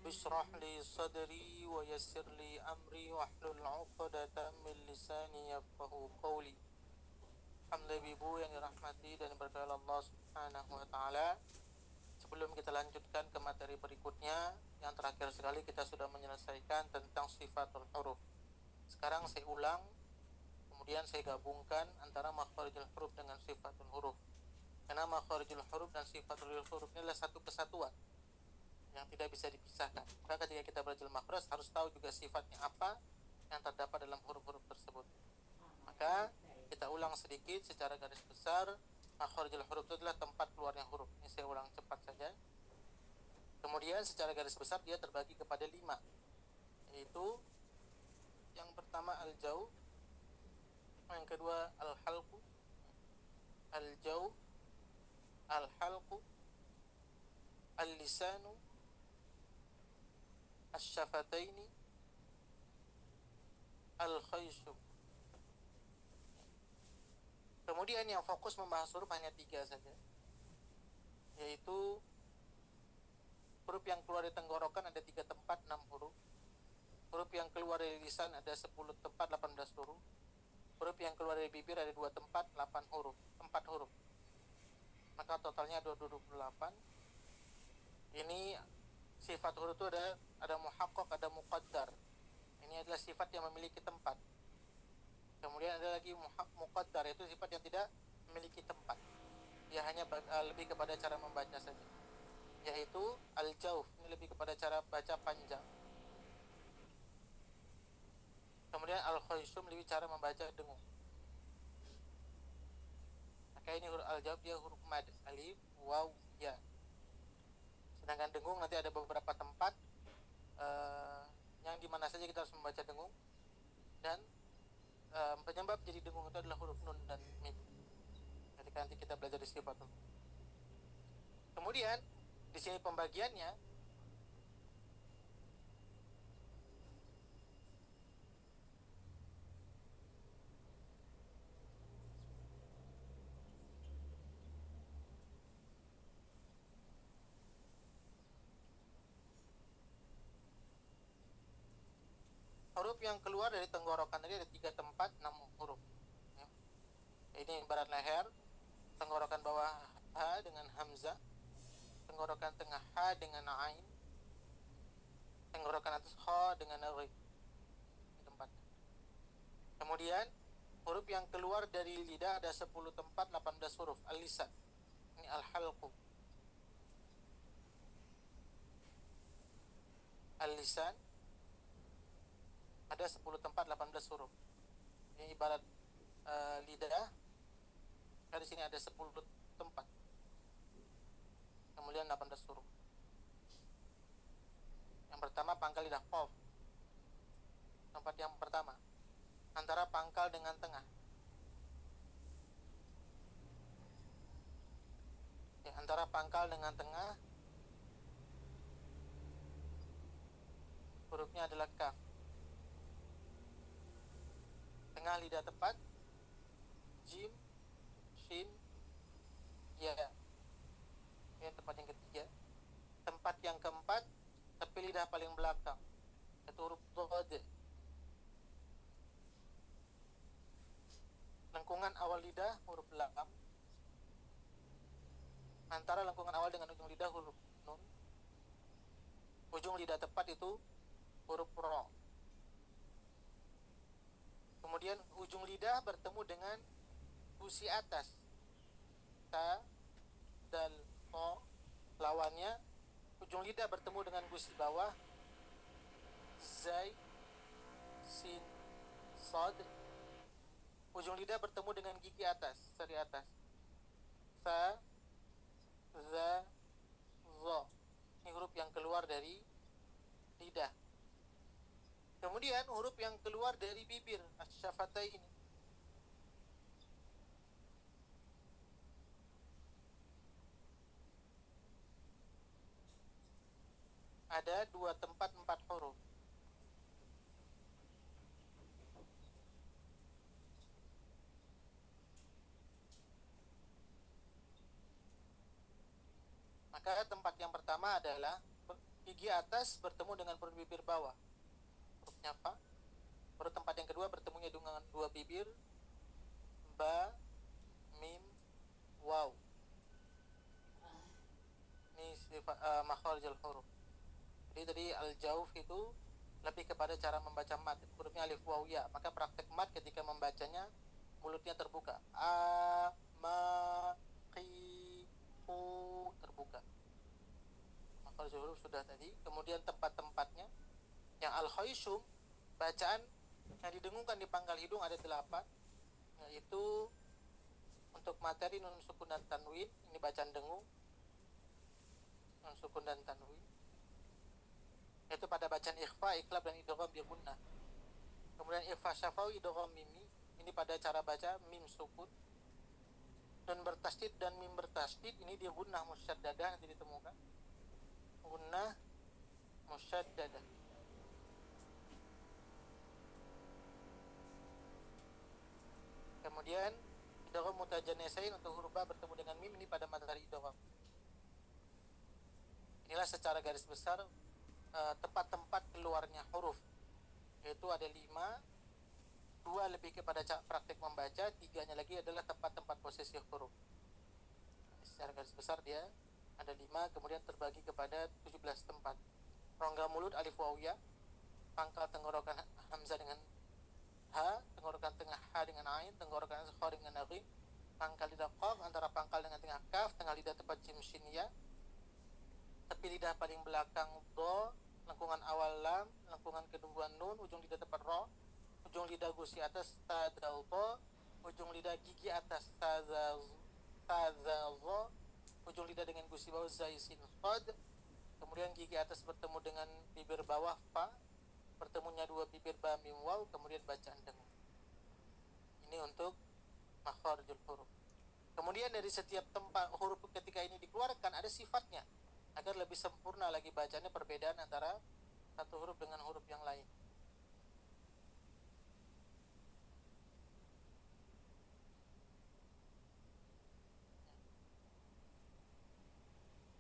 Rabbi shrah li sadri wa yassir li amri wahlul 'uqdatam min lisani yafqahu qawli. Alhamdulillah ibu yang dirahmati dan diberkahi Allah Subhanahu wa taala. Sebelum kita lanjutkan ke materi berikutnya, yang terakhir sekali kita sudah menyelesaikan tentang sifatul huruf. Sekarang saya ulang, kemudian saya gabungkan antara makharijul huruf dengan sifatul huruf. Karena makharijul huruf dan sifatul huruf ini adalah satu kesatuan yang tidak bisa dipisahkan. Maka ketika kita belajar makhraj harus tahu juga sifatnya apa yang terdapat dalam huruf-huruf tersebut. Maka kita ulang sedikit secara garis besar. Makharijul huruf itu adalah tempat keluarnya huruf. Ini saya ulang cepat saja. Kemudian secara garis besar dia terbagi kepada 5, yaitu yang pertama al-jau, yang kedua al-halqu, al-jau, al-halqu, al-lisanu, asy-syafataini, al-khayshum. Kemudian yang fokus membahas huruf hanya 3 saja, yaitu huruf yang keluar dari tenggorokan ada 3 tempat 6 huruf. Huruf yang keluar dari lisan ada 10 tempat 18 huruf. Huruf yang keluar dari bibir ada 2 tempat 4 huruf. Maka totalnya ada 28. Ini sifat huruf itu ada muhaqqaq, ada muqaddar. Ini adalah sifat yang memiliki tempat. Kemudian ada lagi muqaddar, yaitu sifat yang tidak memiliki tempat. Dia hanya lebih kepada cara membaca saja. Yaitu al-jawf, ini lebih kepada cara baca panjang. Kemudian al-khayshum lebih cara membaca dengung. Maka ini huruf al-jawf dia huruf mad, alif, waw, ya. Sedangkan dengung nanti ada beberapa tempat yang dimana saja kita harus membaca dengung. Dan penyebab jadi dengung itu adalah huruf nun dan mim. Ketika nanti kita belajar di sifat. Kemudian di sini pembagiannya huruf yang keluar dari tenggorokan tadi ada 3 tempat 6 huruf. Ya. Ini ibarat leher, tenggorokan bawah ha dengan hamzah, tenggorokan tengah ha dengan ain, tenggorokan atas kha dengan ri. Tempat. Kemudian huruf yang keluar dari lidah ada 10 tempat 18 huruf. Al-lisan. Ini al-halqu. Al-lisan ada 10 tempat 18 huruf. Ini ibarat lidah. Di sini ada 10 tempat. Kemudian 18 huruf. Yang pertama pangkal lidah qaf. Tempat yang pertama antara pangkal dengan tengah. Ya, antara pangkal dengan tengah hurufnya adalah kaf. Tengah lidah tepat jim, shin, ya. Ini tempat yang ketiga. Tempat yang keempat tepi lidah paling belakang, yaitu huruf dhad. Lengkungan awal lidah huruf lam. Antara lengkungan awal dengan ujung lidah huruf nun. Ujung lidah tepat itu huruf ro. Kemudian ujung lidah bertemu dengan gusi atas ta, dal, to. Lawannya ujung lidah bertemu dengan gusi bawah zai, sin, sod. Ujung lidah bertemu dengan gigi atas, seri atas sa, za, zo. Ini huruf yang keluar dari lidah. Kemudian huruf yang keluar dari bibir, asy-syafataini. Ada 2 tempat 4 huruf. Maka tempat yang pertama adalah gigi atas bertemu dengan perut bibir bawah, hurufnya fa. Baru tempat yang kedua bertemunya dengan dua bibir, ba, mim, waw. Ini sifat makharijul huruf. Jadi tadi al-jauf itu lebih kepada cara membaca mat, hurufnya alif waw ya. Maka praktek mat ketika membacanya mulutnya terbuka, a, ma, qi, fu, terbuka. Makharijul huruf sudah tadi. Kemudian tempat-tempatnya yang al-khayshum, bacaan yang didengungkan di pangkal hidung ada 8, yaitu untuk materi nun sukun dan tanwin, ini bacaan dengung nun sukun dan tanwin, yaitu pada bacaan ikhfa, iklab dan idgham bi gunnah. Kemudian ikhfa syafawi, idgham mimi, ini pada cara baca mim sukun. Nun bertasydid dan mim bertasydid ini di gunnah musyaddadah, nanti ditemukan gunnah musyaddadah. Kemudian idgham mutajanisain untuk huruf ba bertemu dengan mim, ini pada materi idgham. Inilah secara garis besar tempat-tempat keluarnya huruf, yaitu ada 5, 2 lebih kepada praktek membaca, 3-nya lagi adalah tempat-tempat posisi huruf. Secara garis besar dia ada 5, kemudian terbagi kepada 17 tempat. Rongga mulut alif waw ya, pangkal tenggorokan hamzah dengan ha, tenggorokan tengah ha dengan ain, tenggorokan kha dengan ghin, pangkal lidah qaf antara pangkal dengan tengah kaf, tengah lidah tepat jim shin ya, tepi lidah paling belakang do, lengkungan awal lam, lengkungan kedua nun, ujung lidah tepat ro, ujung lidah gusi atas ta dal to, ujung lidah gigi atas ta za zo, ujung lidah dengan gusi bawah zai sin qad, kemudian gigi atas bertemu dengan bibir bawah fa, bertemunya dua bibir ba mim waw, kemudian bacaan dengung. Ini untuk makharijul huruf. Kemudian dari setiap tempat huruf ketika ini dikeluarkan ada sifatnya, agar lebih sempurna lagi bacanya, perbedaan antara satu huruf dengan huruf yang lain.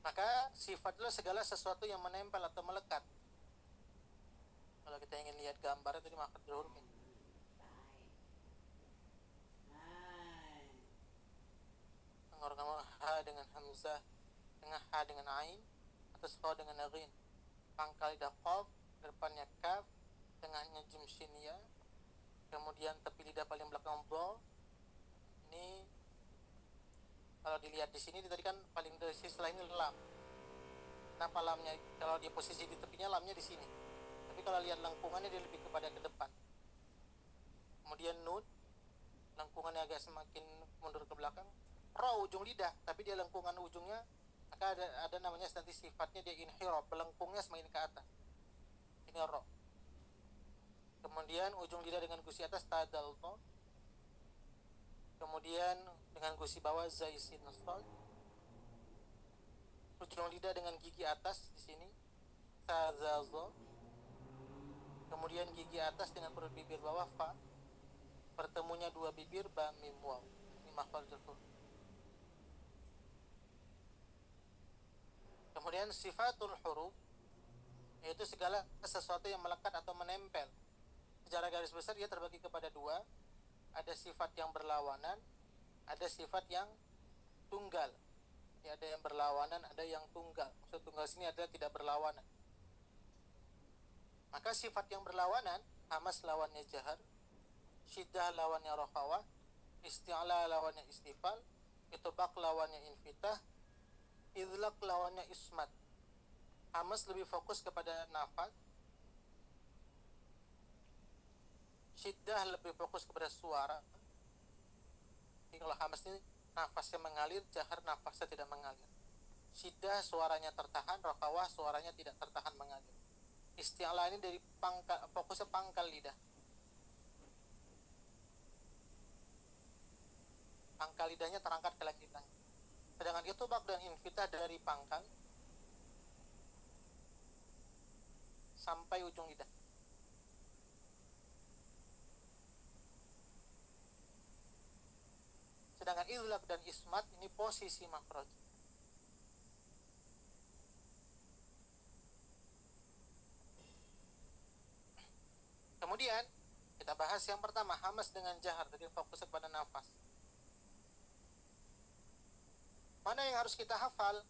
Maka sifat adalah segala sesuatu yang menempel atau melekat. Kalau kita ingin lihat gambar itu di makharijul huruf ini. Tenggorokan ha dengan hamzah, tengah ha dengan ain, atas kha dengan ghin, pangkal lidah qaf, depannya kaf, tengahnya jim shin ya, kemudian tepi lidah paling belakang dha. Ini kalau dilihat di sini tadi kan paling dari sisi lain lam. Kenapa lamnya? Kalau dia posisi di tepinya lamnya di sini. Tapi kalau lihat lengkungannya dia lebih kepada ke depan. Kemudian nun, lengkungannya agak semakin mundur ke belakang. Ro ujung lidah, tapi dia lengkungan ujungnya maka ada namanya nanti sifatnya dia inhirab, pelengkungnya semakin ke atas. Ini ro. Kemudian ujung lidah dengan gusi atas tadal to. Kemudian dengan gusi bawah zai sin sad. Ujung lidah dengan gigi atas di sini sazazo. Kemudian gigi atas dengan perut bibir bawah fa. Bertemunya dua bibir ba mim waw. Ini makharijul huruf. Kemudian sifatul huruf, yaitu segala sesuatu yang melekat atau menempel. Secara garis besar dia terbagi kepada 2. Ada sifat yang berlawanan, ada sifat yang tunggal. Ya, ada yang berlawanan, ada yang tunggal. Maksud tunggal sini adalah tidak berlawanan. Maka sifat yang berlawanan, hamas lawannya jahar, syiddah lawannya rokhawah, isti'la lawannya istifal, itbaq lawannya infitah, idlaq lawannya ismat. Hamas lebih fokus kepada nafas, syiddah lebih fokus kepada suara. Jadi kalau hamas ini nafasnya mengalir, jahar nafasnya tidak mengalir. Syiddah suaranya tertahan, rokhawah suaranya tidak tertahan mengalir. Isti'la ini dari fokusnya pangkal lidah. Pangkal lidahnya terangkat ke langit. Sedangkan itbaq dan infitah dari pangkal sampai ujung lidah. Sedangkan idlaq dan ismat ini posisi makhraj. Kemudian kita bahas yang pertama, hamas dengan jahar, jadi fokus kepada nafas. Mana yang harus kita hafal?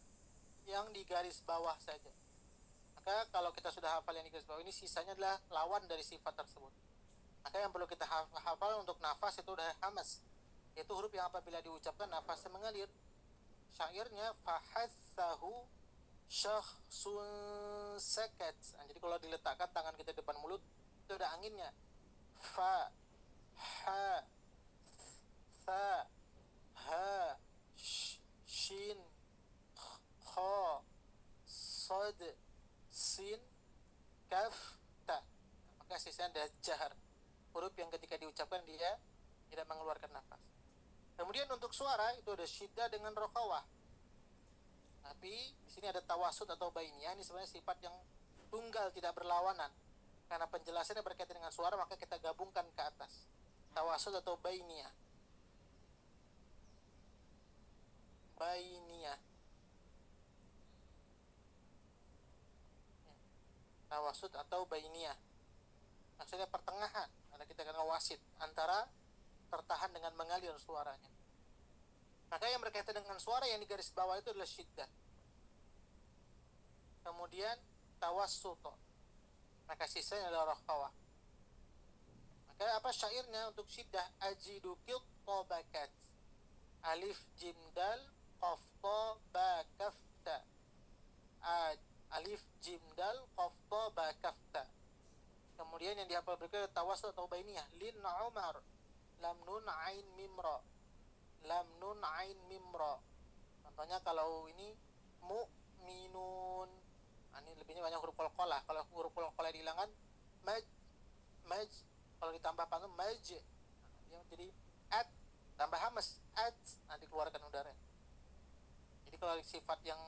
Yang di garis bawah saja. Maka kalau kita sudah hafal yang di garis bawah ini, sisanya adalah lawan dari sifat tersebut. Maka yang perlu kita hafal untuk nafas itu udah hamas, yaitu huruf yang apabila diucapkan nafasnya mengalir. Syairnya fahassahu syakhsun sakat. Jadi kalau diletakkan tangan kita di depan mulut itu ada anginnya. Fa, ha, tha, ha, shin, kha, sad, sin, kaf, ta. Maka sisanya ada jahar, huruf yang ketika diucapkan dia tidak mengeluarkan nafas. Kemudian untuk suara itu ada syiddah dengan rokhawah. Tapi di sini ada tawasud atau bainiyah, ini sebenarnya sifat yang tunggal tidak berlawanan. Karena penjelasannya berkaitan dengan suara, maka kita gabungkan ke atas. Tawasud atau bainiyah. Bainiyah. Tawasud atau bainiyah. Maksudnya pertengahan. Karena kita kena wasit antara tertahan dengan mengalir suaranya. Maka yang berkaitan dengan suara yang di garis bawah itu adalah syiddah. Kemudian tawassut. Maka sisanya adalah rokhawah. Maka apa syairnya untuk syiddah? Ajidu qit-tabakat. Alif jim dal qaf ta ba kaf ta. Alif jim dal qaf ta ba kaf ta. Kemudian yang dihafal berikutnya tawassut atau bainiyah. Lin Umar lam nun ain mimra. Lam nun ain mimra. Contohnya kalau ini mu'minun. Ini lebihnya banyak huruf qalqalah. Kalau huruf qalqalah dihilangkan maj. Kalau ditambah panggung maj. Jadi at tambah hamas at, nanti keluarkan udara. Jadi kalau sifat yang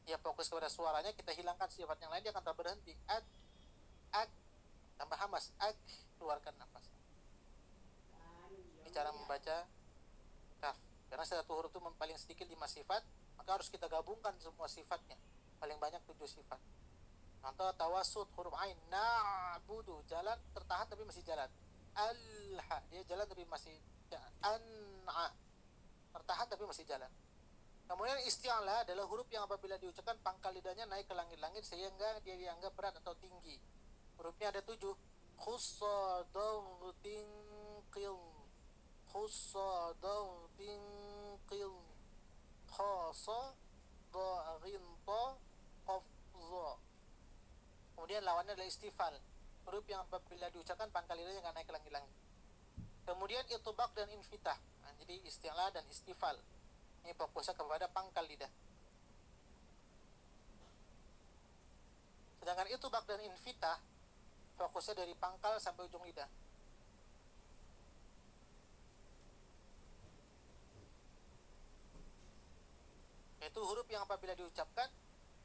ya fokus kepada suaranya, kita hilangkan sifat yang lain, dia akan tak berhenti. At tambah hamas ak, keluarkan nafas. Ini cara membaca kaf. Karena satu huruf itu paling sedikit 5 sifat, maka harus kita gabungkan semua sifatnya. Paling banyak 7 sifat. Contoh tawassut huruf ain, na'budu, jalan tertahan tapi masih jalan. Al-ha, dia jalan tapi masih jalan. An-a, tertahan tapi masih jalan. Kemudian isti'la adalah huruf yang apabila diucapkan pangkal lidahnya naik ke langit-langit sehingga dia dianggap berat atau tinggi. Hurufnya ada 7. Khussadawtin qil, khussadawtin qil, khasa da'rinta qafza. Kemudian lawannya adalah istifal, huruf yang apabila diucapkan pangkal lidahnya akan naik ke langit-langit. Kemudian itbaq dan infitah. Jadi isti'la dan istifal ini fokusnya kepada pangkal lidah. Sedangkan itbaq dan infitah fokusnya dari pangkal sampai ujung lidah. Yaitu huruf yang apabila diucapkan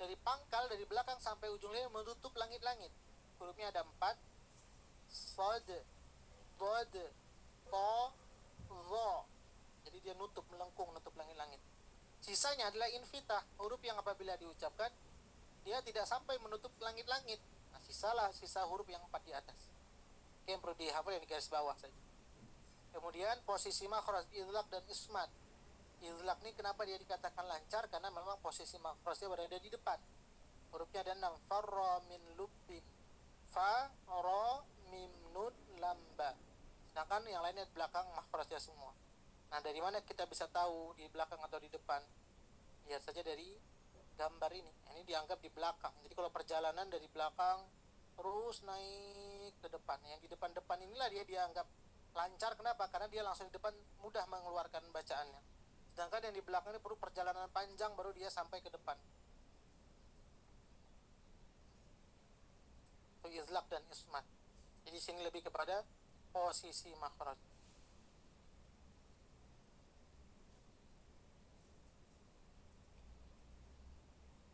dari pangkal, dari belakang sampai ujung lidah menutup langit-langit. Hurufnya ada 4. Sad, dod, to, zo. Jadi dia melengkung, nutup langit-langit. Sisanya adalah infitah, huruf yang apabila diucapkan dia tidak sampai menutup langit-langit. Nah, sisa huruf yang 4 di atas. Oke, yang perlu dihafal yang di garis bawah saja. Kemudian posisi makhraj, idlaq dan ismat. Idlaq ini kenapa dia dikatakan lancar? Karena memang posisi makhrajnya berada di depan. Hurufnya ada 6. Farra min lubbin. Fa, ra, mim, nun, lamba. Sedangkan yang lainnya di belakang makhrajnya semua. Nah, dari mana kita bisa tahu di belakang atau di depan? Lihat saja dari gambar ini. Ini dianggap di belakang. Jadi kalau perjalanan dari belakang terus naik ke depan, yang di depan-depan inilah dia dianggap lancar. Kenapa? Karena dia langsung di depan mudah mengeluarkan bacaannya. Sedangkan yang di belakang ini perlu perjalanan panjang baru dia sampai ke depan. Itu izlaq dan ismat. Jadi sini lebih kepada posisi makhraj.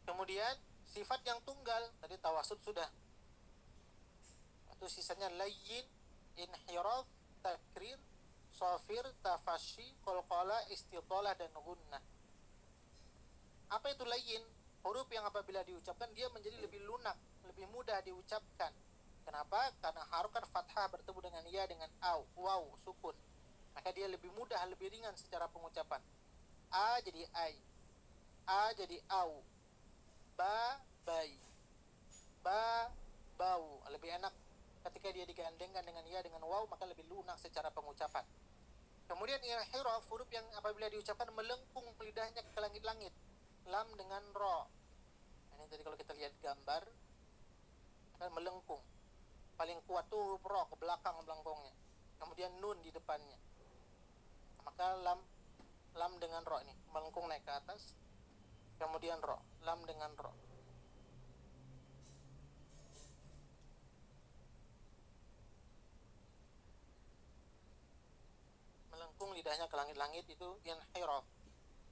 Kemudian sifat yang tunggal, tadi tawassut sudah. Itu sisanya layyin, inhiraf, takrir, safir, tafashi, qalqala, istitalah dan gunnah. Apa itu layyin? Huruf yang apabila diucapkan dia menjadi lebih lunak, lebih mudah diucapkan. Kenapa? Karena harokat fathah bertemu dengan ya dengan waw sukun, maka dia lebih mudah, lebih ringan secara pengucapan. A jadi ai, a jadi au, ba bai, ba bau. Lebih enak ketika dia digandengkan dengan ya dengan waw, maka lebih lunak secara pengucapan. Kemudian inhiraf, huruf yang apabila diucapkan melengkung lidahnya ke langit-langit. Lam dengan ro. Ini tadi kalau kita lihat gambar kan melengkung. Paling kuat tuh huruf ro ke belakang melengkungnya. Kemudian nun di depannya. Maka lam dengan ro ini melengkung naik ke atas. Kemudian ro, lam dengan ro. Melengkung lidahnya ke langit-langit itu inhiraf.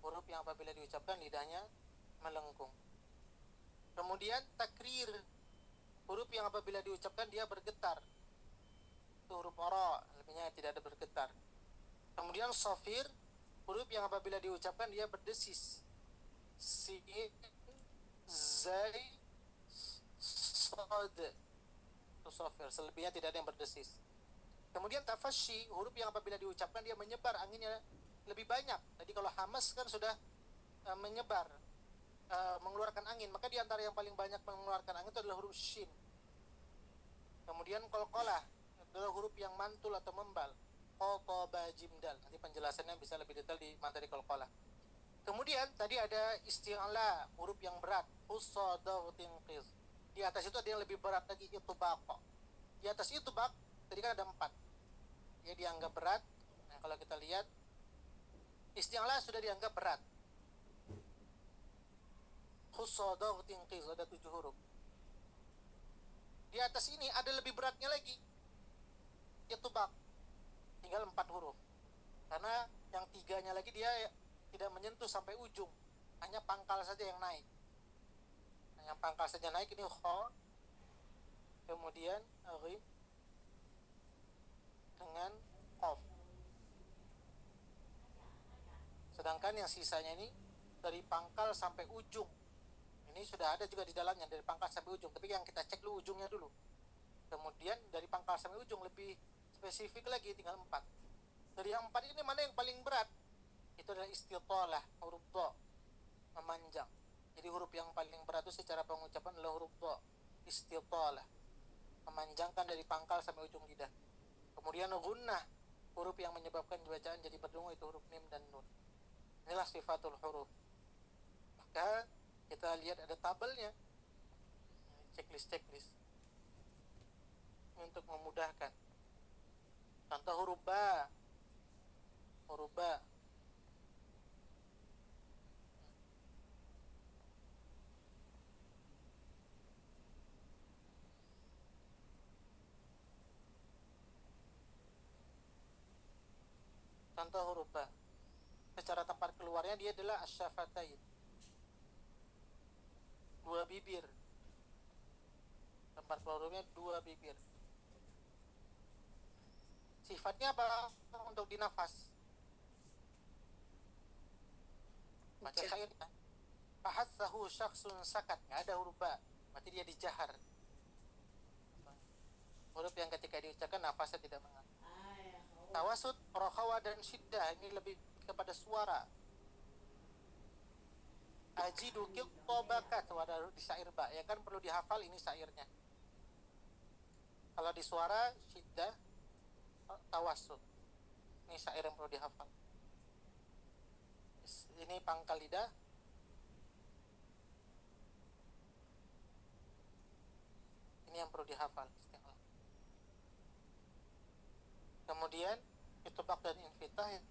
Huruf yang apabila diucapkan lidahnya melengkung. Kemudian takrir, huruf yang apabila diucapkan dia bergetar. Itu huruf ra, lebihnya tidak ada bergetar. Kemudian safir, huruf yang apabila diucapkan dia berdesis. Sin, zai, sad. Itu safir, selebihnya tidak ada yang berdesis. Kemudian tafashi, huruf yang apabila diucapkan dia menyebar, anginnya lebih banyak. Jadi kalau hamas kan sudah menyebar, mengeluarkan angin, maka di antara yang paling banyak mengeluarkan angin itu adalah huruf shin. Kemudian qalqalah adalah huruf yang mantul atau membal. Qaba jim dal. Nanti penjelasannya bisa lebih detail di materi qalqalah. Kemudian tadi ada isti'la, huruf yang berat. Usadau tinqiz. Di atas itu ada yang lebih berat lagi, itubaq. Di atas itubaq tadi kan ada 4. Dia dianggap berat. Nah, kalau kita lihat isti'la sudah dianggap berat. Khusadau tinqiz ada 7 huruf. Di atas ini ada lebih beratnya lagi, itubaq, tinggal 4 huruf. Karena yang 3-nya lagi dia tidak menyentuh sampai ujung, hanya pangkal saja yang naik. Nah, yang pangkal saja naik ini kha, kemudian rim dengan qaf. Sedangkan yang sisanya ini dari pangkal sampai ujung. Ini sudah ada juga di dalamnya dari pangkal sampai ujung, tapi yang kita cek dulu ujungnya dulu. Kemudian dari pangkal sampai ujung lebih spesifik lagi, tinggal 4. Dari yang 4 ini mana yang paling berat? Itu adalah istitalah, huruf dha, memanjang. Jadi huruf yang paling berat itu secara pengucapan adalah huruf dha, istitalah, memanjangkan dari pangkal sampai ujung lidah. Kemudian gunnah, huruf yang menyebabkan bacaan jadi berdengung, itu huruf mim dan nun. Inilah sifatul huruf. Maka kita lihat ada tabelnya, checklist untuk memudahkan. Contoh huruf ba, contoh huruf ba. Secara tempat keluarnya dia adalah asyafatain, 2 bibir. Tempat keluarnya 2 bibir. Sifatnya apa untuk dinafas? Baca syairnya. Fahatsahu syakhsun sakat, nggak ada huruf ba, berarti dia dijahar. Huruf yang ketika diucapkan nafasnya tidak mengalir. Tawasud, rokhawa dan syiddah, ini lebih kepada suara. Ajidu qitbakat, ada di syair ba, ya kan perlu dihafal ini syairnya. Kalau di suara syiddah, tawasud, ini syair yang perlu dihafal. Ini pangkal lidah. Ini yang perlu dihafal. Kemudian itubaq dan infitah yang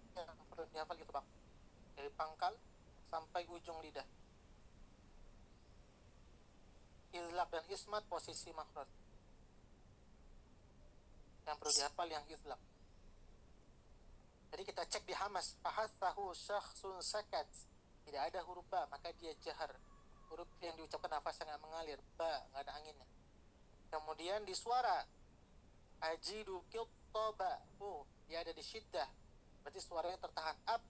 perlu dihafal, itubaq dari pangkal sampai ujung lidah. Izlaq dan ismat posisi makhraj yang perlu dihafal yang izlaq. Jadi kita cek di hamas, fahatsahu syakhsun sakat, tidak ada huruf ba, maka dia jahar. Huruf yang diucapkan nafasnya nggak mengalir, ba nggak ada anginnya. Kemudian di suara ajidu qitba, dia ada di syiddah, berarti suaranya tertahan, ab.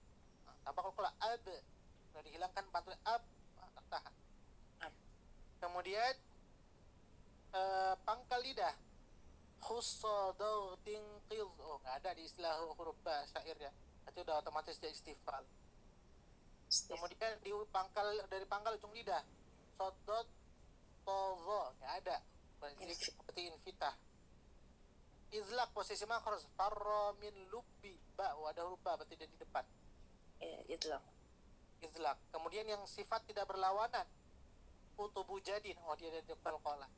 Tanpa kalau ab sudah dihilangkan pantul ab, tertahan. Kemudian pangkal lidah Khussa dautin qidh. Oh, nggak ada di istilah huruf ba syairnya. Itu udah otomatis dia istifal. Kemudian di pangkal, dari pangkal ujung lidah, sodot tozo, nggak ada. Berarti infitah. Izlak posisi makhraj, farra min lubbi, ba, ada huruf ba berarti dia di depan. Izlak. Kemudian yang sifat tidak berlawanan, utubu jadin, oh dia ada qalqalah.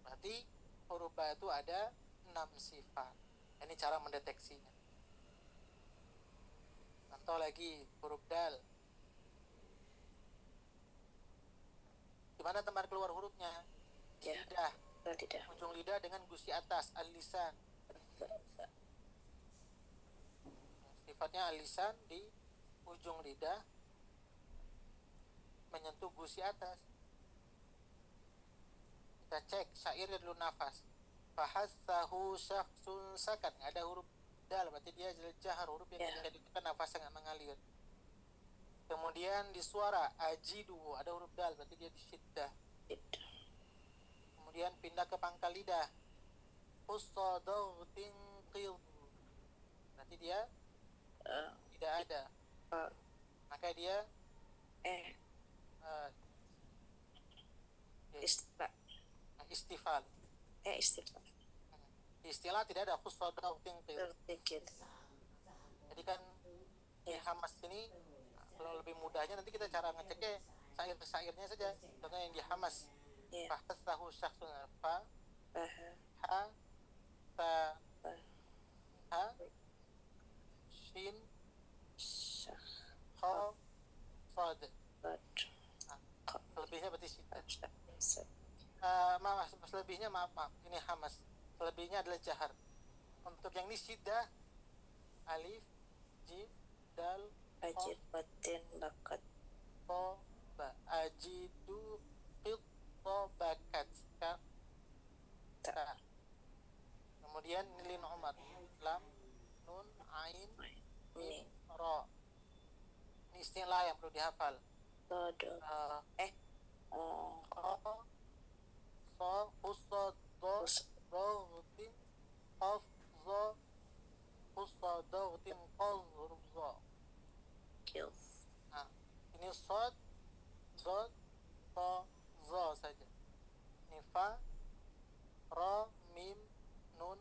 Berarti huruf ba itu ada 6 sifat. Ini cara mendeteksinya. Contoh lagi huruf dal. Gimana teman keluar hurufnya? Lidah. Ujung lidah dengan gusi atas, al-lisan. Sifatnya al-lisan di ujung lidah menyentuh gusi atas. Kita cek syairnya dulu, nafas. Fahassahu syakhsun sakat, nggak ada huruf dal, berarti dia jahar, huruf yang dijadikan nafasnya nggak mengalir. Kemudian di suara ajidu, ada huruf dal, berarti dia di syiddah. Kemudian pindah ke pangkal lidah, hussadautin qidh, berarti dia tidak ada, maka dia istifal. Di istilah tidak ada hussadautin qidh. Jadi kan di hamas ini, kalau lebih mudahnya nanti kita cara ngeceknya syair-syairnya saja. Contohnya yang di hamas, fahassahu syakhsun, fa ha ta ha shin kha sad. Selebihnya berarti syiddah. Selebihnya maaf, ini hamas. Selebihnya adalah jahar. Untuk yang ini syiddah, alif, jim, dal, ajid, batin, bakat, to, ba, ajidu, qid, to, bakat, ka, ta. Kemudian nilin umar, lam, nun, ain, mim, ro. Ini istilah yang perlu dihafal. So, uso, do, rotin, qaf, zo, uso, dotin, qaz, zo. Ini sod, zod, to, zo saja. Ini fa, ro, mim, nun,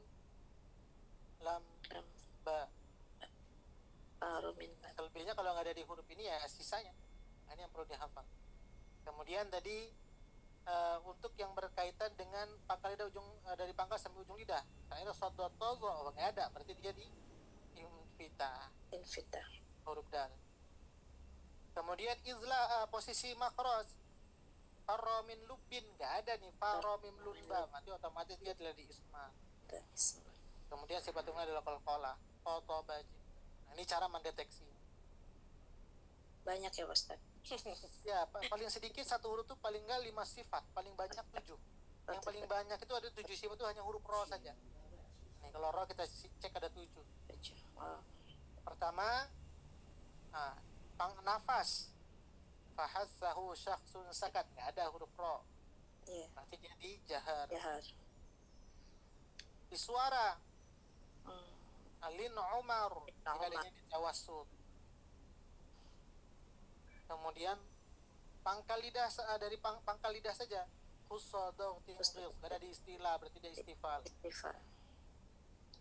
lam, ba. Selebihnya kalau nggak ada di huruf ini ya sisanya. Ini yang perlu dihafal. Kemudian tadi untuk yang berkaitan dengan pangkal lidah ujung, dari pangkal sampai ujung lidah, saya sod, do, to, zo, nggak ada. Berarti dia di infitah. Huruf dal. Kemudian posisi makhraj, farra min lubbin, nggak ada nih, farra min lubba, nanti otomatis dia adalah di isma. Kemudian sifat tunggal adalah qalqalah, to, baji. Nah, ini cara mendeteksi. Banyak ya Ustaz. Ya, paling sedikit satu huruf itu paling nggak 5 sifat, paling banyak 7. Yang paling banyak itu ada 7 sifat, itu hanya huruf ro saja. Nih kalau ro kita cek ada 7. Pertama, nafas, fahassahu syakhsun sakat, nggak ada huruf ro, berarti dia di jahar. Di suara, alin umar, tidak adanya di tawassut. Kemudian pangkal lidah, dari pangkal lidah saja, hussadautin qidh, nggak ada di istilah, berarti dia istifal.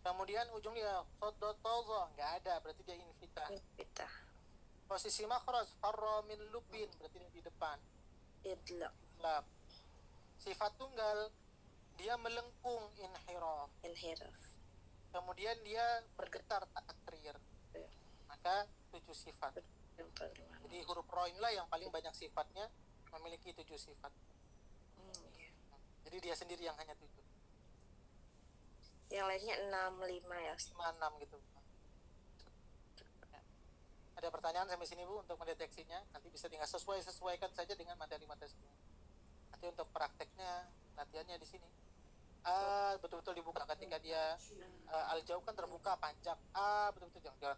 Kemudian ujung dia sodot tozo, nggak ada, berarti dia infitah. Posisi makhraj, farra min lubin, berarti dia di depan. Idlaq. Sifat tunggal, dia melengkung, inhiraf. Kemudian dia bergetar, takrir. Maka 7 sifat. Jadi huruf ro inilah yang paling banyak sifatnya, memiliki 7 sifat. Jadi dia sendiri yang hanya 7. Yang lainnya 6, 5 ya. 5, 6 gitu. Ada pertanyaan sampai sini Bu untuk mendeteksinya? Nanti bisa tinggal sesuaikan saja dengan materi-materi sebelumnya. Nanti untuk prakteknya, latihannya di sini. Betul-betul dibuka ketika dia al-jauh kan terbuka panjang. Betul-betul jangan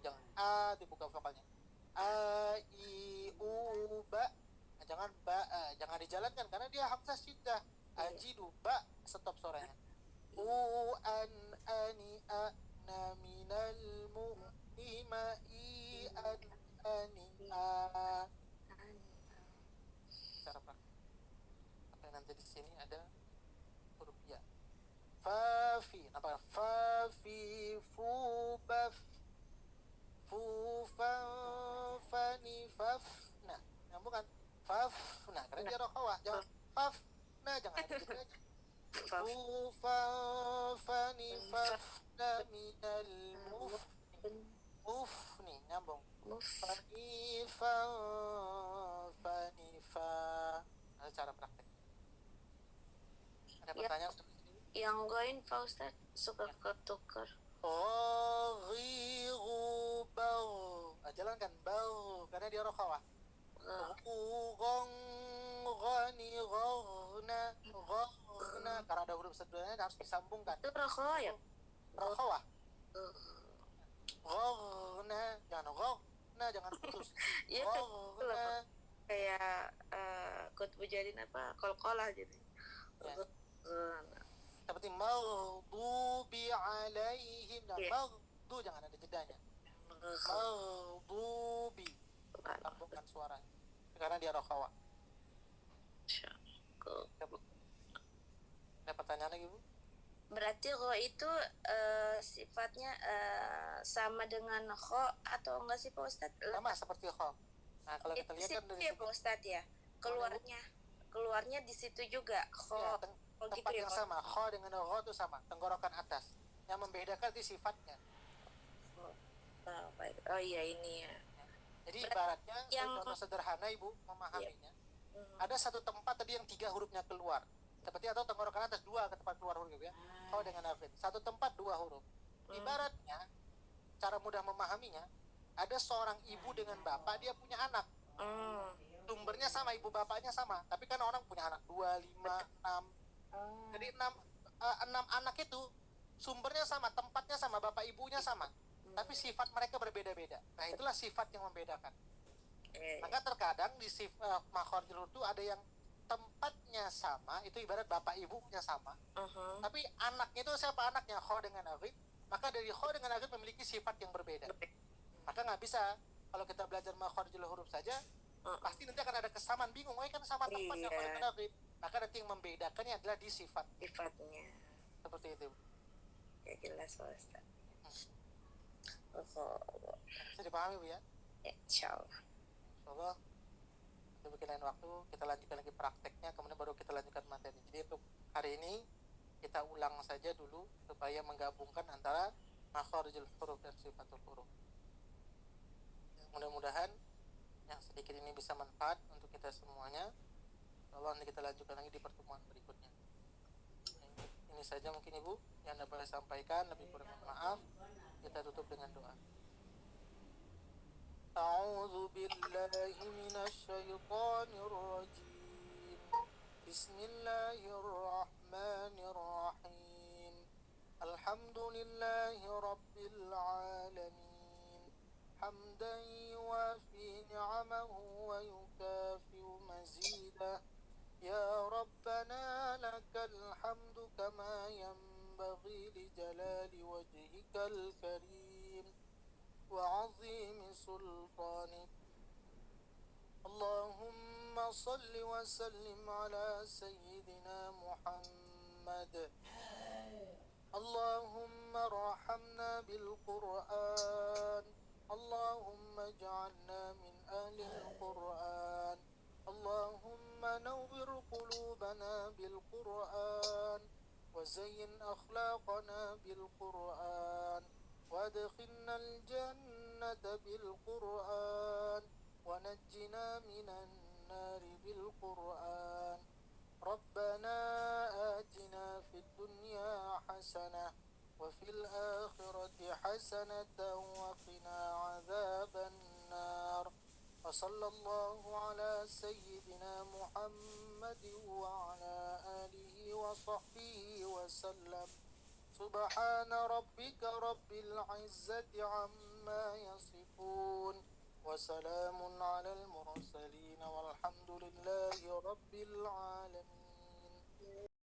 jangan dibuka vokalnya. I u ba. Jangan ba, jangan dijalankan karena dia hamzah syiddah. Ajidu ba, stop suaranya. أن أنئ من المؤمن أن أنئ. Cara praktik. Apa yang nanti di sini ada huruf ya. Fafi, apa? Fafi fubaf fufan fani faf. Nah, nyambung kan? Faf. Nah, karena dia rokhawah. Jangan faf. Nah, jangan ada gitu aja. Fufan fani faf minal muf nih nyambung. Fanifan fanifa. Ada cara praktek. Ada pertanyaan? Yang goin Pak Ustaz suka ketukar. Oh, ghiru bau. Jalankan bau karena dia rokhawah. Gong ghani ghorna ghorna. Karena ada huruf setelahnya harus disambungkan. Itu rokhawah ya? Rokhawah. Ghorna, jangan ghorna, jangan putus. Iya kan kayak kutbu jadin apa kol-kolah gitu. Seperti maghdubi alaihim. Maghdu jangan ada jedanya. Maghdubi. Sambungkan suaranya. Karena dia rokhawah. Ada pertanyaan lagi, Bu? Berarti ro itu sifatnya sama dengan kho atau enggak sih Pak Ustadz? Sama seperti kho. Nah, kalau kita lihat kan dari Pak Ustadz ya. Keluarnya di situ juga kho. Ya, tempat gitu yang sama. Kho dengan ro itu sama. Tenggorokan atas. Yang membedakan itu sifatnya. Oh iya ini ya. Jadi ibaratnya contoh sederhana Ibu memahaminya. Ada satu tempat tadi yang 3 hurufnya keluar. Seperti atau tenggorokan atas 2 ke tempat keluar huruf ya. Kho dengan afid. Satu tempat 2 huruf. Ibaratnya cara mudah memahaminya, ada seorang ibu dengan bapak, dia punya anak. Sumbernya sama, ibu bapaknya sama. Tapi kan orang punya anak 2, 5, 6. Jadi 6 anak itu sumbernya sama, tempatnya sama, bapak ibunya sama. Tapi sifat mereka berbeda-beda. Nah, itulah sifat yang membedakan. Maka terkadang di makhorijul huruf itu ada yang tempatnya sama, itu ibarat bapak ibunya sama. Tapi anaknya itu siapa anaknya? Kho dengan afid. Maka dari kho dengan afid memiliki sifat yang berbeda. Maka nggak bisa kalau kita belajar makhorijul huruf saja, pasti nanti akan ada kesamaan, bingung, kan sama tempatnya kho dengan afid. Maka nanti yang membedakannya adalah di sifatnya. Seperti itu. Ya jelas Pak Ustaz. Bisa dipahami Bu ya? Insyaallah. Insyaallah. Kita bikin lain waktu, kita lanjutkan lagi prakteknya, kemudian baru kita lanjutkan materi. Jadi untuk hari ini kita ulang saja dulu supaya menggabungkan antara makhorijul huruf dan sifatul huruf. Mudah-mudahan yang sedikit ini bisa manfaat untuk kita semuanya. Insyaallah nanti kita lanjutkan lagi di pertemuan berikutnya. Ini saja mungkin Ibu yang Anda boleh sampaikan, lebih kurang maaf. Kita tutup dengan doa. A'udzu billahi minasyaitonir rajim. Bismillahirrahmanirrahim. Alhamdulillahi rabbil alamin. Hamdan yuwafi ni'amahu wa yukafi'u mazidah. Ya Rabbana lakal hamdu kama yanbaghi li jalali wajhikal karim wa 'azimi sultanik. Allahumma salli wa sallim ala sayyidina Muhammad. Allahumma rahamna bil Qur'an. Allahumma ij'alna min ahli al-Qur'an. Allahumma nawwir qulubana bil Qur'an wa zayyin akhlaqana bil Qur'an وادخلنا الجنة بالقرآن ونجنا من النار بالقرآن. ربنا آتنا في الدنيا حسنة وفي الآخرة حسنة وقنا عذاب النار. وصلى الله على سيدنا محمد وعلى آله وصحبه وسلم. سبحان ربك رب العزة عما يصفون وسلام على المرسلين والحمد لله رب العالمين.